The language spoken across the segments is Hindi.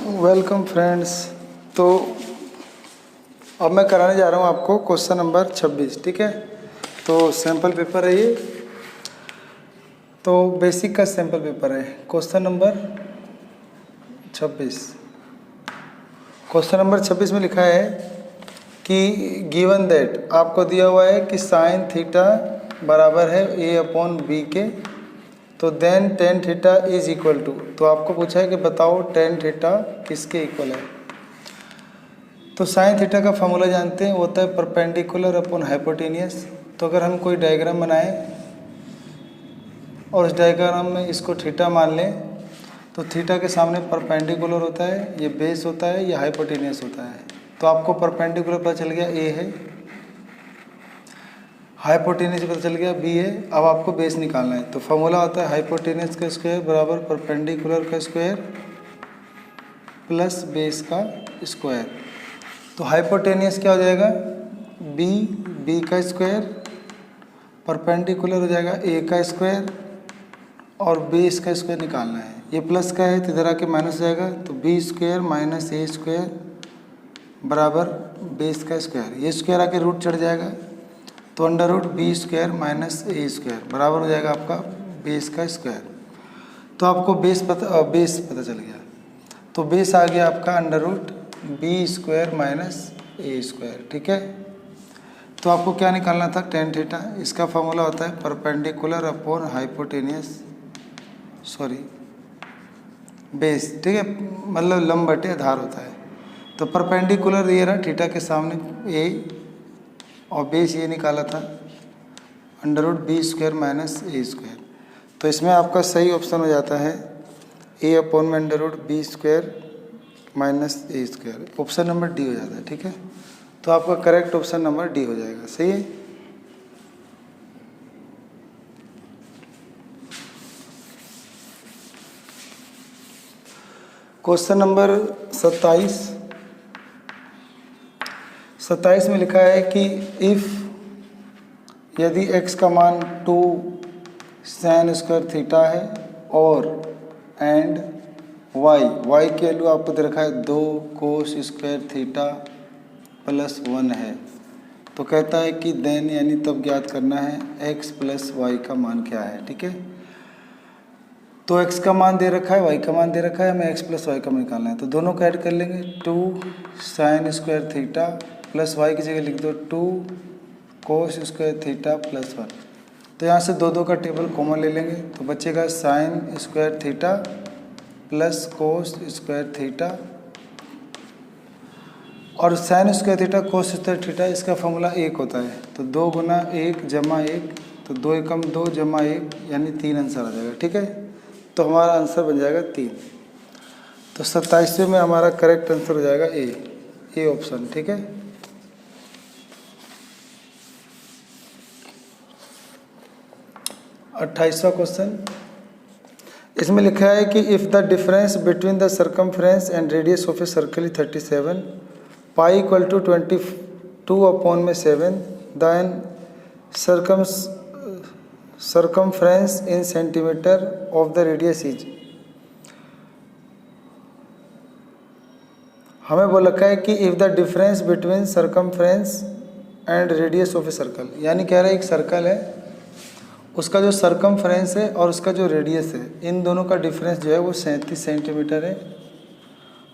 Welcome friends. तो अब मैं कराने जा रहा हूँ आपको क्वेश्चन नंबर 26। ठीक है, तो सैम्पल पेपर है ये, तो बेसिक का सैम्पल पेपर है। क्वेश्चन नंबर 26, क्वेश्चन नंबर 26 में लिखा है कि गिवन दैट, आपको दिया हुआ है कि साइन थीटा बराबर है a/b के, तो then tan theta is equal to, तो आपको पूछा है कि बताओ टेन थीटा किसके इक्वल है। तो साइन थीटा का फॉर्मूला जानते हैं, वो होता है परपेंडिकुलर अपॉन हाइपोटेनियस। तो अगर हम कोई डायग्राम बनाएं और उस डायग्राम में इसको थीटा मान लें, तो थीटा के सामने परपेंडिकुलर होता है, ये बेस होता है, ये हाइपोटेनियस होता है। तो आपको परपेंडिकुलर पता चल गया ए है, हाइपोटेनियस पता चल गया बी है। अब आपको बेस निकालना है, तो फॉर्मूला होता है हाइपोटेनियस का स्क्वायर बराबर परपेंडिकुलर का स्क्वायर प्लस बेस का स्क्वायर। तो हाइपोटेनियस क्या हो जाएगा, बी का स्क्वायर, परपेंडिकुलर हो जाएगा ए का स्क्वायर, और बेस का स्क्वायर निकालना है। ये प्लस का है तो इधर आके माइनस हो जाएगा, तो B square minus A square बराबर बेस का स्क्वायर। ये स्क्वायर आके रूट चढ़ जाएगा, तो under root B square minus A square बराबर हो जाएगा आपका बेस का स्क्वायर। तो आपको बेस पता चल गया, तो बेस आ गया आपका under root B square minus A square. ठीक है, तो आपको क्या निकालना था, टेन थीटा। इसका फॉर्मूला होता है perpendicular upon hypotenuse, sorry base. ठीक है, मतलब लंब बटे आधार होता है। तो परपेंडिकुलर ये रहा थीटा के सामने ए, और बेस ये निकाला था under root B square minus A square. तो इसमें आपका सही ऑप्शन हो जाता है ए अपॉन में under root B square minus A square, option number D हो जाता है। ठीक है, तो आपका करेक्ट ऑप्शन नंबर डी हो जाएगा। सही है। क्वेश्चन नंबर 27 में लिखा है कि इफ़, यदि x का मान 2 साइन स्क्वायर थीटा है और एंड y की वैल्यू आपको दे रखा है 2 कोस स्क्वायर थीटा प्लस 1 है, तो कहता है कि देन यानी तब ज्ञात करना है x प्लस वाई का मान क्या है। ठीक है, तो x का मान दे रखा है, y का मान दे रखा है, हमें x प्लस वाई का मान निकालना है। तो दोनों को ऐड कर लेंगे, 2 sign square theta plus y की जगह लिख दो 2 कोस स्क्वायर थीटा प्लस 1। तो यहाँ से दो का टेबल कॉमन ले लेंगे, तो बचेगा sine square theta plus cos square theta, और sine square theta cos square theta इसका फॉर्मूला 1 होता है। तो 2 गुना 1 जमा 1, तो 2 एकम 2 जमा 1 यानी 3 आंसर आ जाएगा। ठीक है, तो हमारा आंसर बन जाएगा 3। तो 27वें में हमारा करेक्ट आंसर हो जाएगा ए ऑप्शन। ठीक है, 28वां क्वेश्चन, इसमें लिखा है कि if the difference between the circumference and radius of a circle is 37, pi equal to 22 upon में 7, then circumference in centimeter of the radius is। हमें बोल रखा है कि if the difference between circumference and radius of a circle, यानी कह रहा है एक सर्कल है, उसका जो सर्कमफ्रेंस है और उसका जो रेडियस है, इन दोनों का डिफरेंस जो है वो 37 सेंटीमीटर है।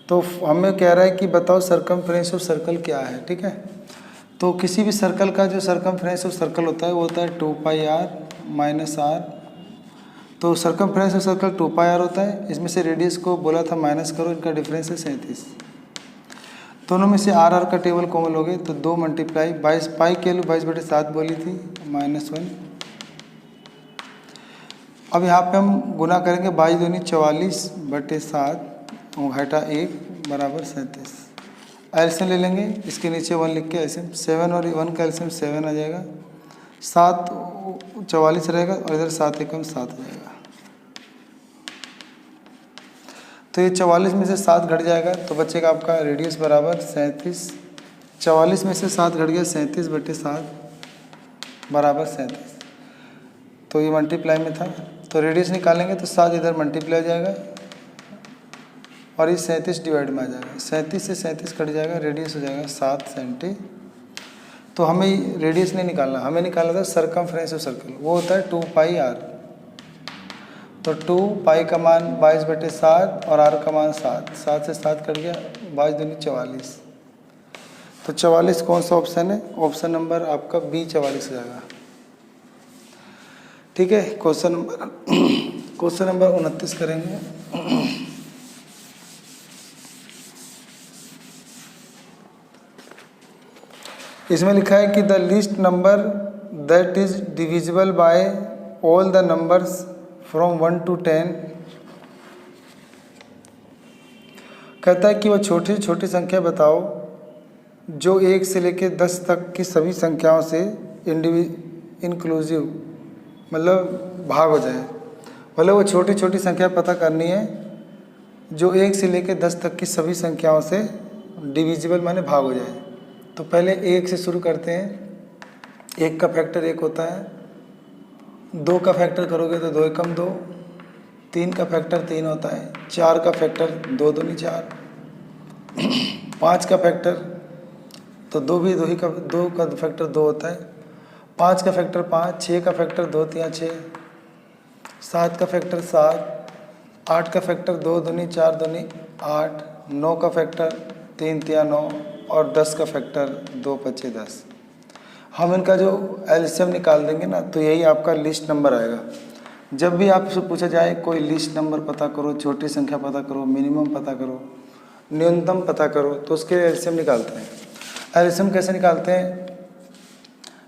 तो हमें कह रहा है कि बताओ सर्कमफ्रेंस ऑफ सर्कल क्या है। ठीक है, तो किसी भी सर्कल का जो सर्कमफ्रेंस ऑफ सर्कल होता है वो होता है 2 पाई r माइनस r। तो circumference of circle 2 pi r होता है, इसमें से रेडियस को बोला था माइनस करो, इनका डिफरेंस है 37। दोनों में से आर का टेबल कॉमन लोगे तो 2 मल्टीप्लाई 22, पाई की वैल्यू 22/7 बोली थी -1। अब यहाँ पे हम गुना करेंगे 22 दूनी 44/7 घटा 1 बराबर 37। एलसीएम ले लेंगे, इसके नीचे 1 लिख के एलसीएम 7 और 1 का एलसीएम 7 आ जाएगा, 7 44 रहेगा और इधर 7 एकम 7 हो जाएगा। तो ये 44 में से 7 घट जाएगा, तो बचेगा आपका रेडियस बराबर 37। 44 में से 7 घट गया, 37/7 बराबर 37। तो ये मल्टीप्लाई में था, तो रेडियस निकालेंगे तो 7 इधर मल्टीप्लाई हो जाएगा और ये 37 डिवाइड में आ जाएगा, 37 से 37 कट जाएगा, रेडियस हो जाएगा 7 सेंटी। तो हमें रेडियस नहीं निकालना, हमें निकालना था सरकमफ्रेंस ऑफ सर्कल, वो होता है 2 पाई r। तो 2 पाई का मान 22/7 और r का मान 7, 7 से 7 कट गया, 22 दूनी 44। तो 44 कौन सा ऑप्शन है? ऑप्शन नंबर आपका बी 44 हो जाएगा। ठीक है, क्वेश्चन नंबर 29 करेंगे। इसमें लिखा है कि the list number that is divisible by all the numbers from 1 to 10। कहता है कि वो छोटी छोटी संख्या बताओ जो 1 से लेकर 10 तक की सभी संख्याओं से इंक्लूसिव मतलब भाग हो जाए। मतलब वो छोटी छोटी संख्या पता करनी है जो 1 से लेकर 10 तक की सभी संख्याओं से डिविजिबल माने भाग हो जाए। तो पहले 1 से शुरू करते हैं। 1 का फैक्टर 1 होता है, 2 का फैक्टर करोगे तो 2 एकम 2, 3 का फैक्टर 3 होता है, 4 का फैक्टर 2 दूनी 4, 5 का फैक्टर तो 2 का फैक्टर 2 होता है, 5 का फैक्टर 5, 6 का फैक्टर 2 तिया 6, 7 का फैक्टर 7, 8 का फैक्टर 2 दूनी 4 दूनी 8, 9 का फैक्टर 3 तिया 9 और 10 का फैक्टर 2 पच्चे 10। हम इनका जो एलसीएम निकाल देंगे ना तो यही आपका लिस्ट नंबर आएगा। जब भी आपसे पूछा जाए कोई लिस्ट नंबर पता करो, छोटी संख्या पता करो, मिनिमम पता करो, न्यूनतम पता करो, तो उसके एलसीएम निकालते हैं। एलसीएम कैसे निकालते हैं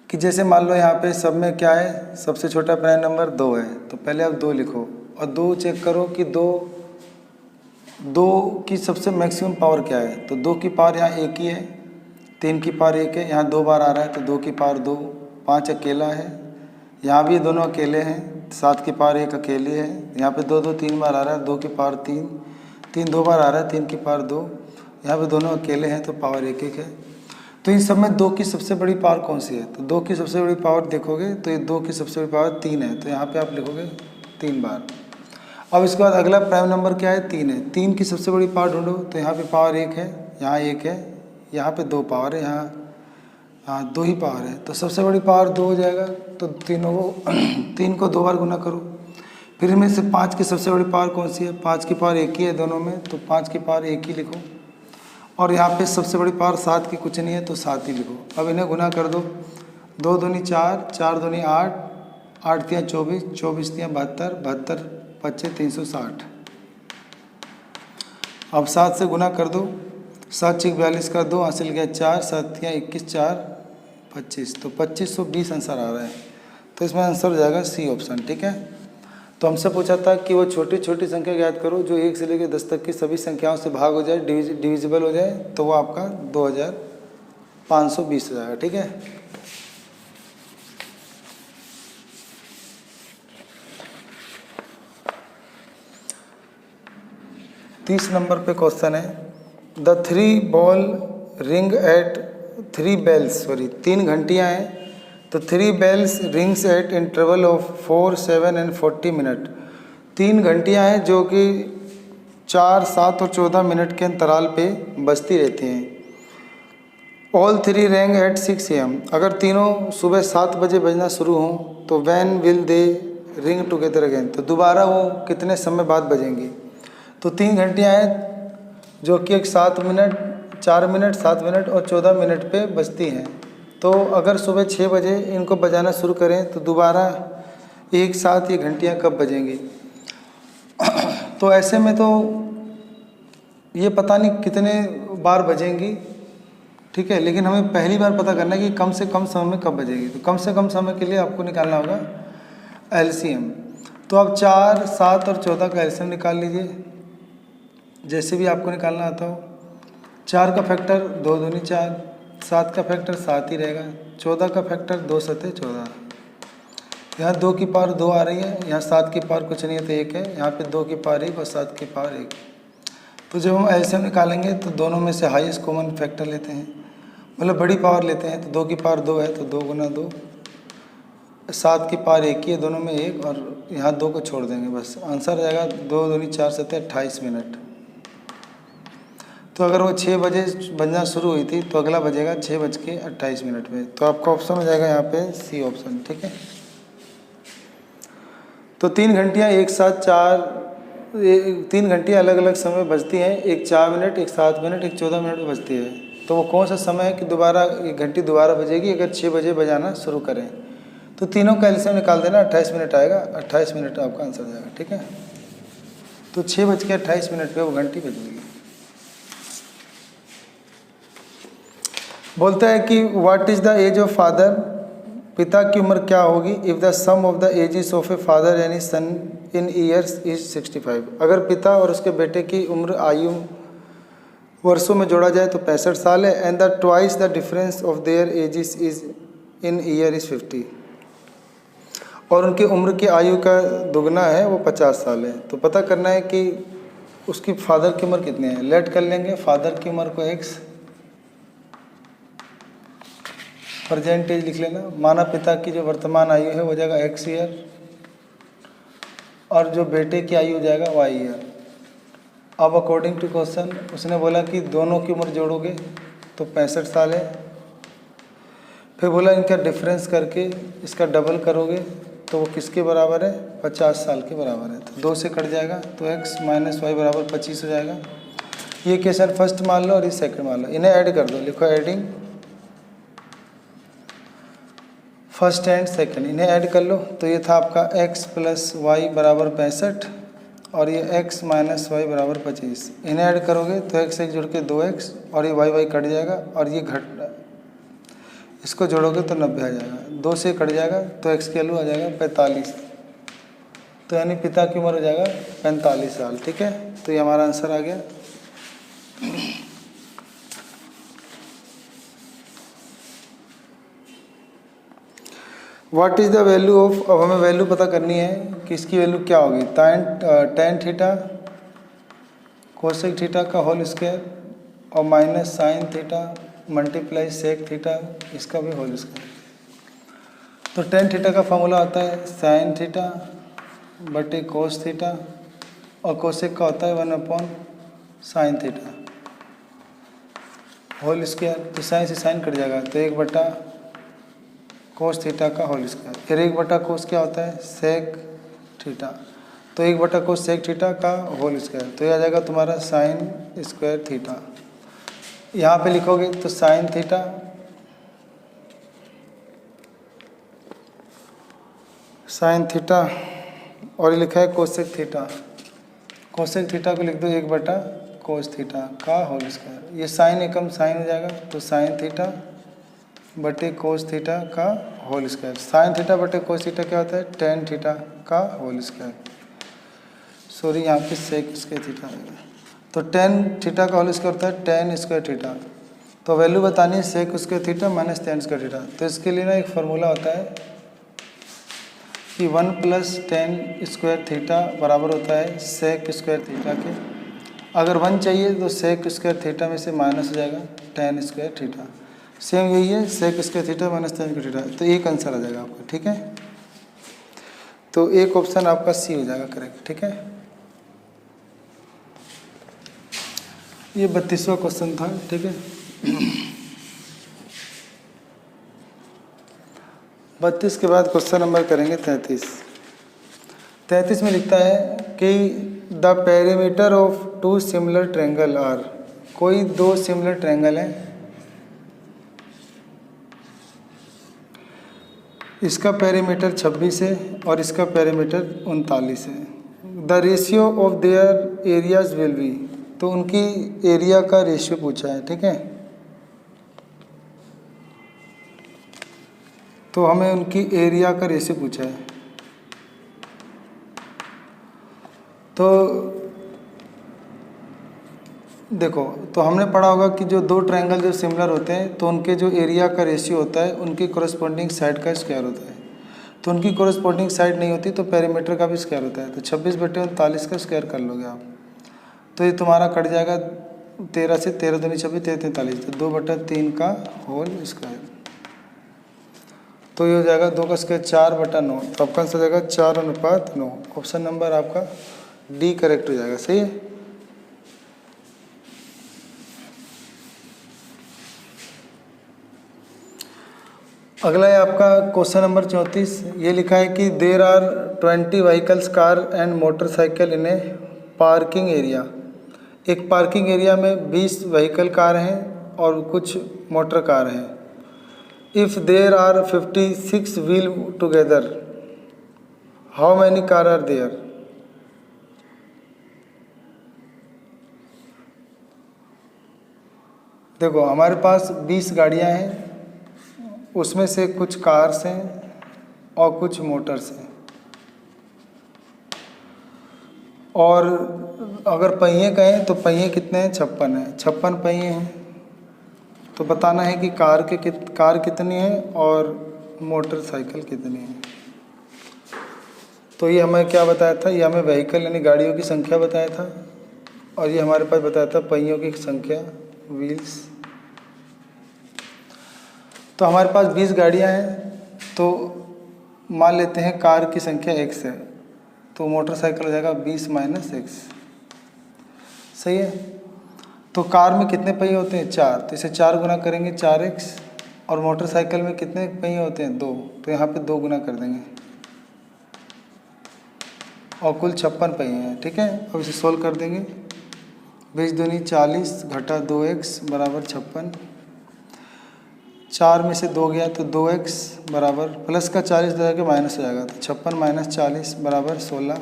कि जैसे मान लो यहाँ पे सब में क्या है, सबसे छोटा प्राइम नंबर 2 है, तो पहले आप 2 लिखो और 2 चेक करो कि 2 की सबसे मैक्सिमम पावर क्या है। तो 2 की पावर यहाँ 1 ही है, 3 की पावर 1 है, यहाँ 2 बार आ रहा है तो 2 की पावर 2, 5 अकेला है, यहाँ भी दोनों अकेले हैं, 7 की पावर 1 अकेली है, यहाँ पे 2 2 3 बार आ रहा है, 2 की पावर 3, 3 2 बार आ रहा है, 3 की पावर 2, यहाँ पे दोनों अकेले हैं तो पावर 1 1 है। तो इन सब में 2 की सबसे बड़ी पावर कौन सी है? तो 2 की सबसे बड़ी पावर देखोगे तो ये 2 की सबसे बड़ी पावर 3 है, तो यहाँ पे आप लिखोगे 3 बार। अब इसके बाद अगला प्राइम नंबर क्या है? 3 है। 3 की सबसे बड़ी पावर ढूंढो, तो यहाँ पे पावर 1 है, यहाँ 1 है, यहाँ पे 2 पावर है, यहाँ 2 ही पावर है, तो सबसे बड़ी पावर 2 हो जाएगा। तो 3 को 2 बार गुना करो। फिर इनमें से 5 की सबसे बड़ी पावर कौन सी है? 5 की पावर 1 ही है दोनों में, तो 5 की पावर 1 ही लिखो। और यहाँ पे सबसे बड़ी पावर 7 की कुछ नहीं है तो 7 ही लिखो। अब इन्हें गुना कर दो, 2 दूनी 4, 4 दूनी 8, 8 तिया 24, 24 तिया 72, 72 पच्चे 360। अब 7 से गुना कर दो, 7 6 42 कर दो, हासिल गया 4, 7 तिया 21, 4 25, तो 2520 आंसर आ रहा है। तो इसमें आंसर हो जाएगा सी ऑप्शन। ठीक है, तो हमसे पूछा था कि वो छोटी छोटी संख्या ज्ञात करो जो 1 से लेकर 10 तक की सभी संख्याओं से भाग हो जाए, डिविजिबल हो जाए, तो वो आपका 2520 हो जाएगा। ठीक है, तीस नंबर पे क्वेश्चन है, the 3 ball ring at 3 bells, 3 घंटियाँ हैं, तो 3 bells rings at interval of 4, 7 and 40 minute. 3 घंटियाँ हैं जो कि 4, 7 और 14 मिनट के अंतराल पे बजती रहती हैं। All 3 rang at 6 AM। अगर तीनों सुबह 7 बजे बजना शुरू हों तो when will they ring together again, तो दोबारा वो कितने समय बाद बजेंगी। तो 3 घंटियाँ हैं जो कि 7 मिनट, 4 मिनट, 7 मिनट और 14 मिनट पे बजती हैं। तो अगर सुबह 6 बजे इनको बजाना शुरू करें तो दोबारा एक साथ ये घंटियाँ कब बजेंगी। तो ऐसे में तो ये पता नहीं कितने बार बजेंगी, ठीक है, लेकिन हमें पहली बार पता करना है कि कम से कम समय में कब बजेगी। तो कम से कम समय के लिए आपको निकालना होगा एलसीएम। तो आप 4, 7 और 14 का एलसीएम निकाल लीजिए, जैसे भी आपको निकालना आता हो। 4 का फैक्टर 2 दूनी 4, 7 का फैक्टर 7 ही रहेगा, 14 का फैक्टर 2 सते 14। यहाँ 2 की पावर 2 आ रही है, यहाँ 7 की पावर कुछ नहीं है तो 1 है, यहाँ पे 2 की पावर 1 और 7 की पावर 1। तो जब हम एलसीएम निकालेंगे तो दोनों में से हाईएस्ट कॉमन फैक्टर लेते हैं, मतलब बड़ी पावर लेते हैं। तो 2 की पावर 2 है तो 2 गुना 2, 7 की पावर 1 ही है दोनों में 1, और यहाँ 2 को छोड़ देंगे, बस आंसर आ जाएगा 2 दूनी 4 सते 28 मिनट। तो अगर वो 6 बजे बजना शुरू हुई थी तो अगला बजेगा 6:28 पे। तो आपका ऑप्शन हो जाएगा यहाँ पे सी ऑप्शन, ठीक है। तो 3 घंटियाँ एक साथ 3 घंटियाँ अलग अलग समय बजती हैं, एक 4 मिनट, एक 7 मिनट, एक 14 मिनट में बजती है। तो वो कौन सा समय है कि दोबारा एक घंटी दोबारा बजेगी अगर 6 बजे बजाना शुरू करें? तो तीनों का एलसीएम निकाल देना, 28 मिनट आएगा, 28 मिनट आपका आंसर जाएगा, ठीक है। तो 6:28 पे वो घंटी बजेगी। बोलता है कि what is the age of father, पिता की उम्र क्या होगी if the sum of the ages of a father यानी सन इन ईयर्स इज 65। अगर पिता और उसके बेटे की उम्र आयु वर्षों में जोड़ा जाए तो 65 साल है। And the twice the difference of their edges is in year is 50। और उनकी उम्र की आयु का दुगना है, वो 50 साल है। तो पता करना है कि उसकी फादर की उम्र कितनी है। लेट कर लेंगे फादर की उम्र को एक्स, परसेंटेज लिख लेना। माना पिता की जो वर्तमान आयु है वो जाएगा एक्स ईयर और जो बेटे की आयु हो जाएगा वाई ईयर। अब अकॉर्डिंग टू क्वेश्चन उसने बोला कि दोनों की उम्र जोड़ोगे तो 65 साल है। फिर बोला इनका डिफरेंस करके इसका डबल करोगे तो वो किसके बराबर है, 50 साल के बराबर है। तो 2 से कट जाएगा तो x - y बराबर 25 हो जाएगा। ये क्वेश्चन फर्स्ट मान लो और ये सेकंड मान लो, इन्हें ऐड कर दो, लिखो एडिंग फर्स्ट एंड सेकंड, इन्हें ऐड कर लो। तो ये था आपका x + y बराबर 65 और ये x - y बराबर 25। इन्हें ऐड करोगे तो x एक जुड़ के 2x और ये y कट जाएगा और ये इसको जोड़ोगे तो 90 आ जाएगा। 2 से कट जाएगा तो x की वैल्यू आ जाएगा 45। तो यानी पिता की उम्र हो जाएगा 45 साल, ठीक है। तो ये हमारा आंसर आ गया। What is the value of, अब हमें वैल्यू पता करनी है कि इसकी वैल्यू क्या होगी। tan थीटा कोसेक थीटा का होल स्क्वायर और minus sine theta multiply sec theta इसका भी होल स्क्वायर। तो tan थीटा का फॉर्मूला होता है साइन थीटा बटे कोस थीटा और कोसेक का होता है 1/sin थीटा होल स्क्वायर। तो साइन से साइन कट जाएगा तो 1/cos थीटा का होल स्क्वायर। फिर 1/cos क्या होता है, सेक थीटा। तो 1/cos सेक थीटा का होल स्क्वायर। तो ये आ जाएगा तुम्हारा साइन स्क्वायर थीटा। यहाँ पे लिखोगे तो साइन थीटा और ये लिखा है कोसेक थीटा। कोसेक थीटा को लिख दो 1/cos थीटा का होल स्क्वायर। ये साइन एकम साइन हो जाएगा तो साइन थीटा बटे कोस थीटा का होल स्क्वायर। साइन थीटा बटे कोस थीटा क्या होता है, tan थीटा का होल स्क्वायर। सॉरी यहाँ पे सेक स्क्वायर थीटा आएगा। तो tan थीटा का होल स्क्वायर होता है tan स्क्वायर थीटा। तो वैल्यू बतानी है sec square theta minus tan square theta. तो इसके लिए ना एक फार्मूला होता है कि 1 + tan स्क्वायर थीटा बराबर होता है सेक स्क्वायर थीटा के। अगर 1 चाहिए तो सेक स्क्वायर थीटा में से माइनस हो जाएगा tan स्क्वायर थीटा। सेम यही है sec square theta minus tan square theta. तो एक आंसर आ जाएगा आपका, ठीक है। तो एक ऑप्शन आपका सी हो जाएगा करेक्ट, ठीक है। ये 32वां क्वेश्चन था, ठीक है। 32 के बाद क्वेश्चन नंबर करेंगे 33। 33 में लिखता है कि the perimeter of 2 similar triangle are. कोई 2 सिमिलर ट्रायंगल हैं, इसका पेरीमीटर 26 है और इसका पेरीमीटर 39 है। The ratio of their areas will be. तो उनकी एरिया का रेशियो पूछा है, ठीक है। तो हमें उनकी एरिया का रेशियो पूछा है। तो देखो, तो हमने पढ़ा होगा कि जो 2 ट्रायंगल जो सिमिलर होते हैं तो उनके जो एरिया का रेशियो होता है उनकी कोरस्पॉन्डिंग साइड का स्क्वायर होता है। तो उनकी कोरस्पॉन्डिंग साइड नहीं होती तो पेरीमीटर का भी स्क्वायर होता है। तो 26/39 का स्क्वायर कर लोगे आप तो ये तुम्हारा कट जाएगा 13 से 13 दूनी 26 13 43 तो 2/3 का होल स्क्वायर। तो ये हो जाएगा 2 का स्क्वायर 4/9। तो आपका आंसर हो जाएगा 4:9। ऑप्शन नंबर आपका डी करेक्ट हो जाएगा, सही है। अगला है आपका क्वेश्चन नंबर 34। ये लिखा है कि there are 20 vehicles car and motorcycle in a parking area. एक पार्किंग एरिया में 20 व्हीकल कार हैं और कुछ मोटर कार हैं। If there are 56 wheel together, how many car are there? देखो हमारे पास 20 गाड़ियां हैं, उसमें से कुछ कार्स हैं और कुछ मोटर्स हैं। और अगर पहिए कहें तो पहिए कितने हैं? 56 हैं। 56 पहिए हैं। तो बताना है कि कार कितनी है और मोटरसाइकिल कितनी है। तो ये हमें क्या बताया था? ये हमें व्हीकल यानी गाड़ियों की संख्या बताया था, और ये हमारे पास बताया था पहियों की संख्या, व्हील्स। तो हमारे पास 20 गाड़ियाँ हैं, तो मान लेते हैं कार की संख्या x है, तो मोटरसाइकिल हो जाएगा 20 - x। सही है। तो कार में कितने पहिए होते हैं? 4, तो इसे 4 गुना करेंगे 4x। और मोटरसाइकिल में कितने पहिए होते हैं? 2, तो यहाँ पे 2 गुना कर देंगे, और कुल 56 पहिए हैं। ठीक है, अब इसे सोल्व कर देंगे। 20 दूनी 40 घटा 2x बराबर 56। 4 में से 2 गया तो 2x बराबर प्लस का 40 दे के माइनस हो जाएगा, तो 56 - 40 बराबर 16।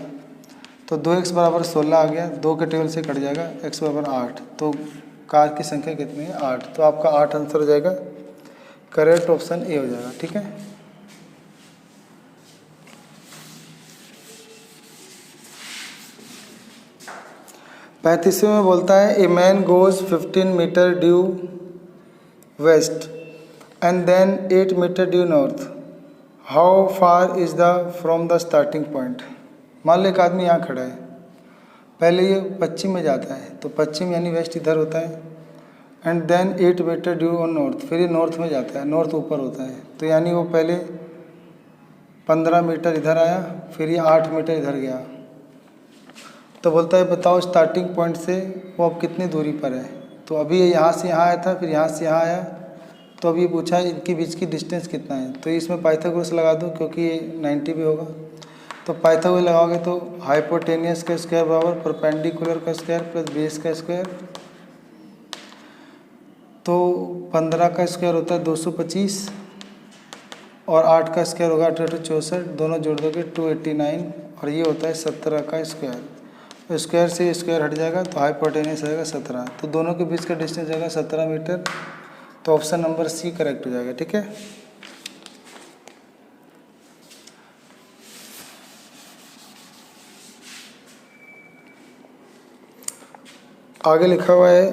तो 2x बराबर 16 आ गया, 2 के टेबल से कट जाएगा, x बराबर 8। तो कार की संख्या कितनी है? 8। तो आपका 8 आंसर हो जाएगा। करेक्ट ऑप्शन ए हो जाएगा। ठीक है। पैंतीसवें में बोलता है a man goes 15 meter due west and then 8 meter due north, how far is the from the starting point? मान लो एक आदमी यहाँ खड़ा है, पहले ये पश्चिम में जाता है, तो पश्चिम यानी वेस्ट इधर होता है, and then 8 meter due on north, फिर ये नॉर्थ में जाता है, नॉर्थ ऊपर होता है, तो यानी वो पहले 15 मीटर इधर आया, फिर ये 8 मीटर इधर गया। तो बोलता है बताओ स्टार्टिंग पॉइंट से वो अब कितनी दूरी पर है? तो अभी ये यहाँ से यहाँ आया था, फिर यहाँ से यहाँ आया, तो अभी पूछा है इनके बीच की डिस्टेंस कितना है। तो इसमें पाइथागोरस लगा दो, क्योंकि ये 90 भी होगा। तो पाइथागोरस लगाओगे तो हाइपोटेनियस का स्क्वायर बराबर परपेंडिकुलर का स्क्वायर प्लस बेस का स्क्वायर, तो 15 का स्क्वायर होता है 225, और 8 का स्क्वायर होगा 8 × 64, दोनों जोड़ दोगे 289, और ये होता है 17 का स्क्वायर। तो स्क्वायर से स्क्वायर हट जाएगा, तो हाइपोटेनियस आएगा 17। तो दोनों के बीच का डिस्टेंस जाएगा 17 मीटर। तो ऑप्शन नंबर सी करेक्ट हो जाएगा। ठीक है। आगे लिखा हुआ है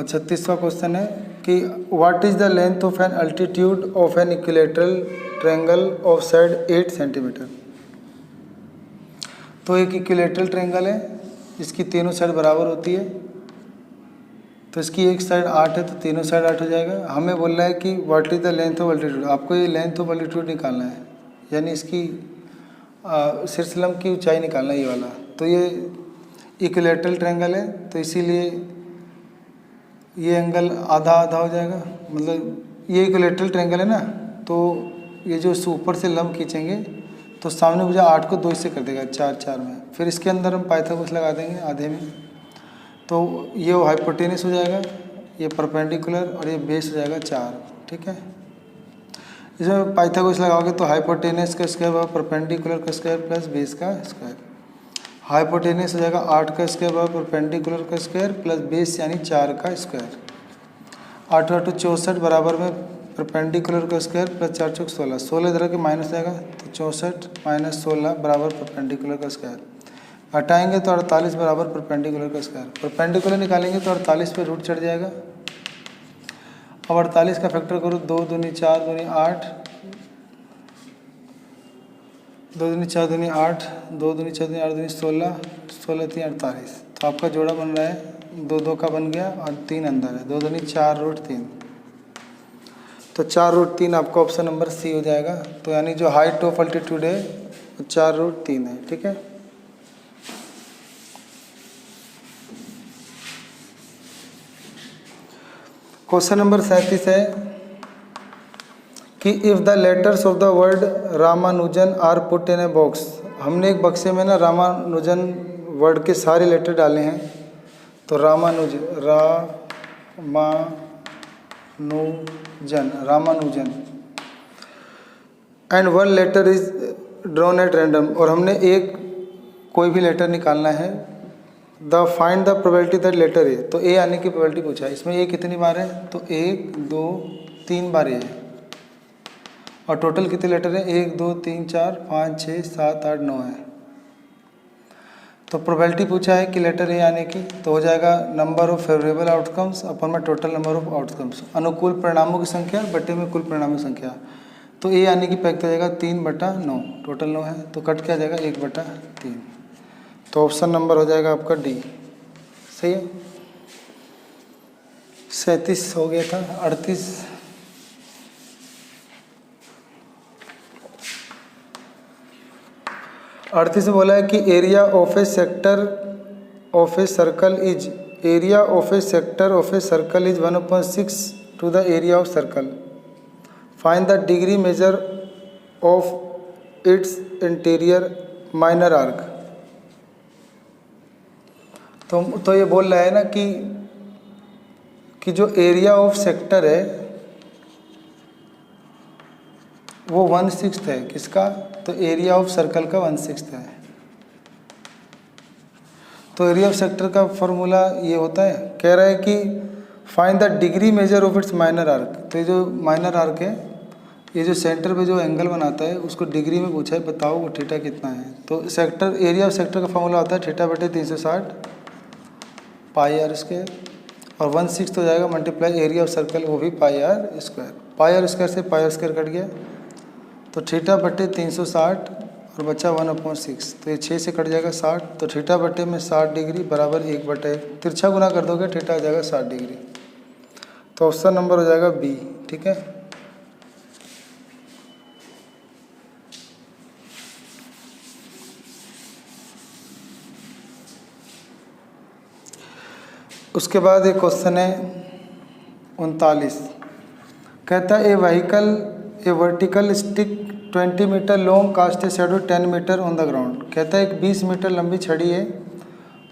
36वां क्वेश्चन है कि what is the length of an altitude of an equilateral triangle of side 8 centimetre. तो एक इक्विलेटरल ट्रायंगल है, इसकी तीनों साइड बराबर होती है, तो इसकी एक साइड 8 है, तो तीनों साइड 8 हो जाएगा। हमें बोल रहा है कि what is the length of altitude, आपको ये लेंथ ऑफ अल्टीट्यूड निकालना है, यानी इसकी शीर्षलंब की ऊंचाई निकालना है, ये वाला। तो ये इक्विलेटरल ट्रायंगल है, तो इसीलिए ये एंगल आधा आधा हो जाएगा, मतलब ये इक्विलेटरल ट्रायंगल है ना, तो ये जो ऊपर से लंब खींचेंगे तो सामने भुजा 8 को 2 से कर देगा, 4 4 में। फिर इसके अंदर हम पाइथागोरस लगा देंगे आधे में, तो ये हाइपोटेनस हो जाएगा, ये परपेंडिकुलर, और ये बेस हो जाएगा 4। ठीक है। इसमें पाइथागोरस लगाओगे तो हाइपोटेनस का स्क्वायर बराबर परपेंडिकुलर का स्क्वायर प्लस बेस का स्क्वायर। हाइपोटेनस हो जाएगा 8 का स्क्वायर बराबर परपेंडिकुलर का स्क्वायर प्लस बेस यानी 4 का स्क्वायर। 8 8 64 बराबर में परपेंडिकुलर का स्क्वायर प्लस 4 चौक 16, 16 इधर के माइनस जाएगा, तो 64 - 16 बराबर परपेंडिकुलर का स्क्वायर। हटाएंगे तो 48 बराबर परपेंडिकुलर का स्क्वायर। परपेंडिकुलर निकालेंगे तो 48 पे रूट चढ़ जाएगा। अब 48 का फैक्टर करो, 2 दूनी 4 दूनी 8, 2 दूनी 4 दूनी 8, 2 दूनी 4 दूनी 8 दूनी 16, 16 3 48। तो आपका जोड़ा बन रहा है 2 2 का बन गया, और 3 अंदर है, 2 दूनी 4 रूट 3, तो 4 रूट 3 आपका ऑप्शन नंबर सी हो जाएगा। तो यानी जो हाइट ऑफ अल्टीट्यूड है वो 4 रूट 3 है। ठीक है। क्वेश्चन नंबर 37 है कि if the letters of the word Ramanujan are put in a box. हमने एक बक्से में ना रामानुजन वर्ड के सारे लेटर डाले हैं। तो Ramanujan and one letter is drawn at random, और हमने एक कोई भी लेटर निकालना है। The find the probability that letter A, तो ए आने की प्रोबेबिलिटी पूछा है। इसमें ए कितनी बार है, तो 1 2 3 बार ए है। और टोटल कितने लेटर है, 1 2 3 4 5 6 7 8 9 है। तो प्रोबेबिलिटी पूछा है कि लेटर ए आने की, तो हो जाएगा नंबर ऑफ फेवरेबल आउटकम्स अपन में टोटल नंबर ऑफ आउटकम्स, अनुकूल परिणामों की संख्या बटे में कुल परिणामों की संख्या। तो ए आने की पैक हो जाएगा 3/9, टोटल 9 है, तो कट क्या आ जाएगा 1/3। तो ऑप्शन नंबर हो जाएगा आपका डी। सही है। 37 हो गया था। 38 में बोला है कि area of a sector of a circle is 1/6 to the area of circle. Find the degree measure of its interior minor arc. तो ये बोल रहा है ना कि जो एरिया ऑफ सेक्टर है वो 1/6 है। किसका, तो एरिया ऑफ सर्कल का 1/6 है। तो एरिया ऑफ सेक्टर का फॉर्मूला ये होता है, कह रहा है कि find the degree measure of it's minor arc. तो ये जो माइनर आर्क है, ये जो सेंटर पे जो एंगल बनाता है उसको डिग्री में पूछा है, बताओ वो थीटा कितना है। तो एरिया ऑफ सेक्टर का फॉर्मूला होता है θ/360 πr², और 1/6 हो जाएगा मल्टीप्लाई एरिया ऑफ सर्कल, वो भी πr²। πr² से πr² कट गया, तो θ/360 और बचा 1/6, तो ये 6 से कट जाएगा 60। तो θ/में 60 डिग्री बराबर 1/1, तिरछा गुना कर दोगे θ आ जाएगा 60 डिग्री। तो ऑप्शन नंबर हो जाएगा बी। ठीक है। उसके बाद एक क्वेश्चन है 39, कहता है a vertical stick 20 metre long cast a shadow 10 metre on the ground. कहता है एक 20 मीटर लंबी छड़ी है,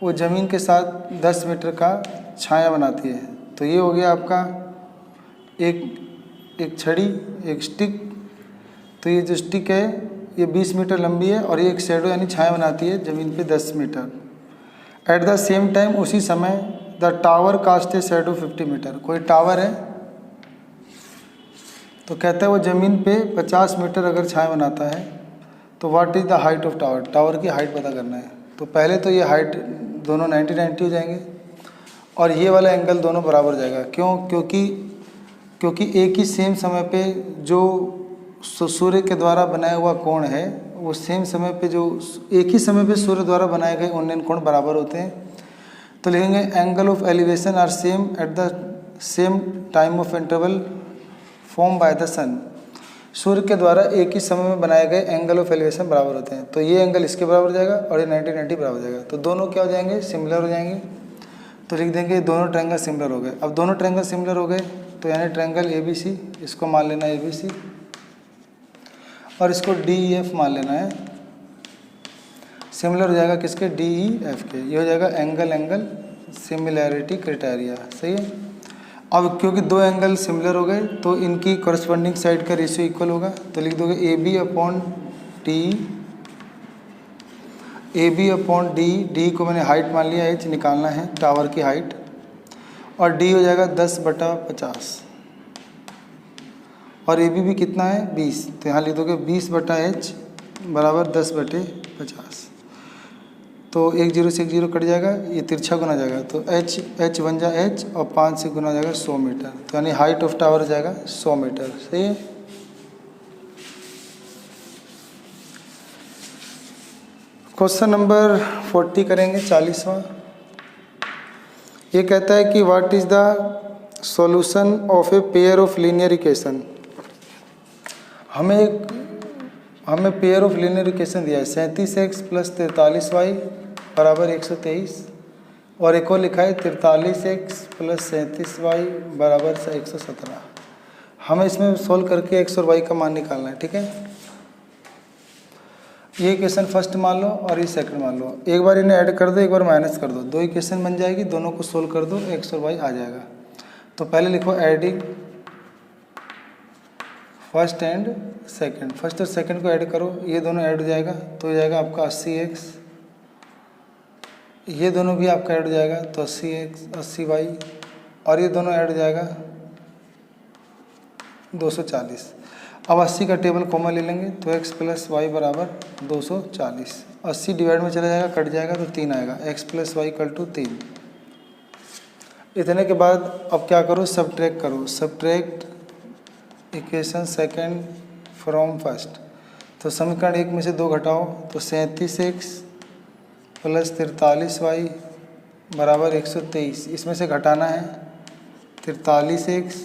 वो ज़मीन के साथ 10 मीटर का छाया बनाती है। तो ये हो गया आपका एक छड़ी, एक स्टिक। तो ये जो स्टिक है ये 20 मीटर लंबी है और ये एक शैडो यानी छाया बनाती है ज़मीन पे 10 metre. At the same time, उसी समय the tower cast a shadow 50 metre. कोई टावर है, तो कहता है वो ज़मीन पे 50 मीटर अगर छाया बनाता है तो what is the height of tower. Tower की हाइट पता करना है। तो पहले तो ये हाइट दोनों 90-90 हो जाएंगे और ये वाला एंगल दोनों बराबर हो जाएगा। क्यों? क्योंकि एक ही सेम समय पे जो सूर्य के द्वारा बनाया हुआ कोण है वो सेम समय पे जो एक ही समय पे सूर्य द्वारा बनाए गए उन्नयन कोण बराबर होते हैं। तो लिखेंगे angle of elevation are same at the same time of interval form by the sun. सूर्य के द्वारा एक ही समय में बनाए गए एंगल ऑफ एलिवेशन बराबर होते हैं। तो ये एंगल इसके बराबर हो जाएगा और ये 90-90 बराबर हो जाएगा। तो दोनों क्या हो जाएंगे, सिमिलर हो जाएंगे। तो लिख देंगे दोनों ट्रायंगल सिमिलर हो गए। अब दोनों ट्रायंगल सिमिलर हो गए तो यानी ट्रायंगल ABC, इसको मान लेना ABC और इसको DEF मान लेना है। सिमिलर हो जाएगा किसके, DEF के। ये हो जाएगा एंगल सिमिलैरिटी क्राइटेरिया। सही है। अब क्योंकि दो एंगल सिमिलर हो गए तो इनकी कॉरस्पॉन्डिंग साइड का रेशियो इक्वल होगा। तो लिख दोगे AB/D। D को मैंने हाइट मान लिया, H निकालना है टावर की हाइट, और D हो जाएगा 10/50 और AB भी कितना है 20। तो यहाँ लिख दोगे 20/H बराबर 10/50। तो 1 0 से 1 0 कट जाएगा, ये तिरछा गुना जाएगा। तो H बन जाए H और 5 से गुना जाएगा 100 मीटर। तो यानी हाइट ऑफ टावर हो जाएगा 100 मीटर। सही है। क्वेश्चन नंबर 40 करेंगे, 40वां। ये कहता है कि what is the solution of a pair of linear equation. हमें पेयर ऑफ लीनियर इक्वेशन दिया है 37x + 43y बराबर 123, और एक और लिखा है 43x प्लस 37y बराबर से 117। हमें इसमें सोल्व करके x और y का मान निकालना है, ठीक है। ये इक्वेशन फर्स्ट मान लो और ये सेकंड मान लो। एक बार इन्हें ऐड कर दो, एक बार माइनस कर दो, दो इक्वेशन बन जाएगी, दोनों को सोल्व कर दो, x और y आ जाएगा। तो पहले लिखो adding first and second, first और सेकंड को ऐड करो, ये दोनों ऐड हो जाएगा तो हो जाएगा आपका 80x, ये दोनों भी आपका ऐड हो जाएगा तो 80x 80y, और ये दोनों ऐड हो जाएगा 240। अब 80 का टेबल कॉमन ले लेंगे तो x प्लस वाई बराबर 240। 80 डिवाइड में चला जाएगा, कट जाएगा तो 3 आएगा, x plus y equal to 3। इतने के बाद अब क्या करो, सब्ट्रैक्ट करो, subtract equation second from first. तो समीकरण 1 में से 2 घटाओ तो 37x प्लस 43y बराबर 123। इसमें से घटाना है 43x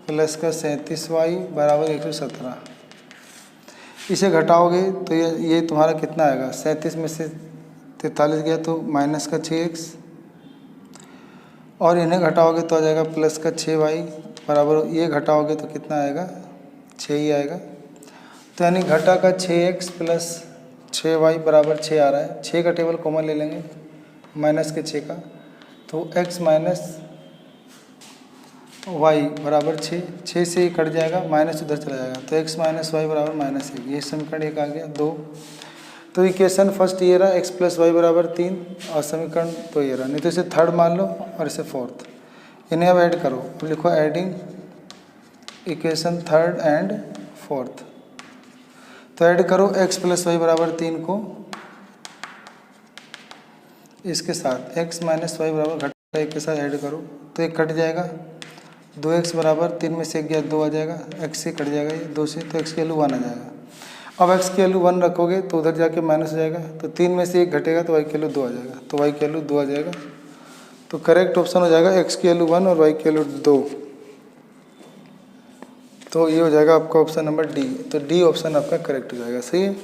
प्लस का 37y बराबर 117। इसे घटाओगे तो ये तुम्हारा कितना आएगा, 37 में से 43 गया तो माइनस का 6x, और इन्हें घटाओगे तो आ जाएगा प्लस का 6y बराबर, ये घटाओगे तो कितना आएगा, 6 ही आएगा। तो यानी घटा का 6x प्लस 6y बराबर 6 आ रहा है। 6 का टेबल कॉमन ले लेंगे, माइनस के 6 का, तो x माइनस y बराबर 6, 6 से ही कट जाएगा, माइनस उधर चला जाएगा तो x माइनस वाई बराबर -1। ये समीकरण 1 आ गया। 2 तो इक्वेशन फर्स्ट ये रहा x प्लस वाई बराबर 3, और समीकरण तो ये रहा, नहीं तो इसे थर्ड मान लो और इसे फोर्थ। इन्हें अब ऐड करो, अब लिखो adding equation third and fourth. तो ऐड करो x प्लस वाई बराबर 3 को इसके साथ, x माइनस वाई बराबर घटा 1 के साथ ऐड करो तो एक कट जाएगा, 2x बराबर 3 में से 1 गया 2 आ जाएगा, x से कट जाएगा ये 2 से, तो x की वैल्यू 1 आ जाएगा। अब x की वैल्यू 1 रखोगे तो उधर जाके माइनस हो जाएगा, तो 3 में से 1 घटेगा तो y की वैल्यू 2 आ जाएगा, तो y की वैल्यू 2 आ जाएगा। तो करेक्ट ऑप्शन हो जाएगा x की वैल्यू 1 और y की वैल्यू 2। तो ये हो जाएगा आपका ऑप्शन नंबर डी। तो डी ऑप्शन आपका करेक्ट हो जाएगा, सही है।